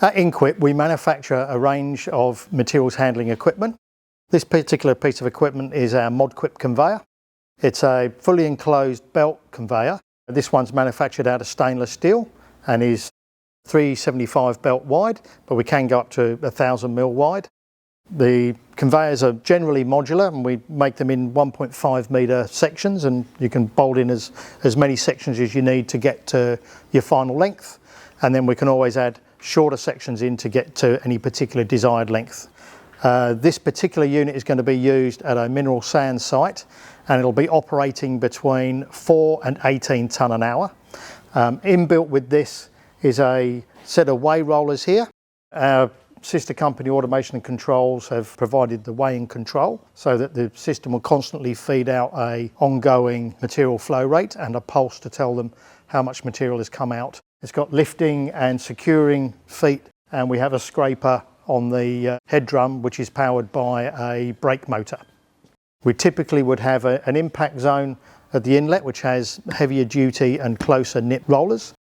At Inquip, we manufacture a range of materials handling equipment. This particular piece of equipment is our modquip conveyor. It's a fully enclosed belt conveyor. This one's manufactured out of stainless steel and is 375 belt wide, but we can go up to 1000 mil wide. The conveyors are generally modular and we make them in 1.5 metre sections, and you can bolt in as many sections as you need to get to your final length, and then we can always add shorter sections in to get to any particular desired length. This particular unit is going to be used at a mineral sand site, and it'll be operating between 4 and 18 tonne an hour. Inbuilt with this is a set of weigh rollers here. Our sister company Automation and Controls have provided the weighing control so that the system will constantly feed out a ongoing material flow rate and a pulse to tell them how much material has come out. It's got lifting and securing feet, and we have a scraper on the head drum which is powered by a brake motor. We typically would have an impact zone at the inlet which has heavier duty and closer knit rollers.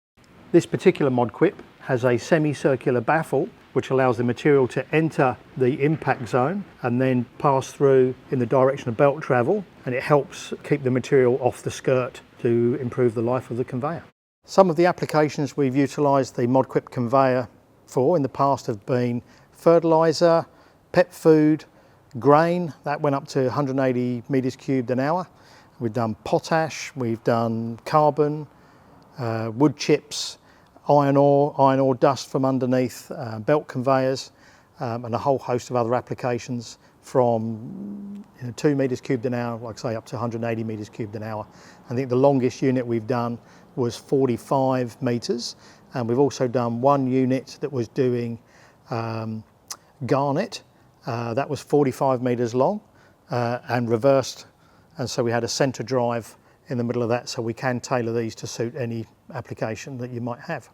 This particular modquip has a semicircular baffle which allows the material to enter the impact zone and then pass through in the direction of belt travel, and it helps keep the material off the skirt to improve the life of the conveyor. Some of the applications we've utilised the modquip conveyor for in the past have been fertiliser, pet food, grain, that went up to 180 metres cubed an hour. We've done potash, we've done carbon, wood chips, iron ore dust from underneath belt conveyors, and a whole host of other applications from 2 metres cubed an hour, like I say, up to 180 metres cubed an hour. I think the longest unit we've done was 45 metres, and we've also done one unit that was doing garnet. That was 45 metres long and reversed, and so we had a centre drive in the middle of that, so we can tailor these to suit any application that you might have.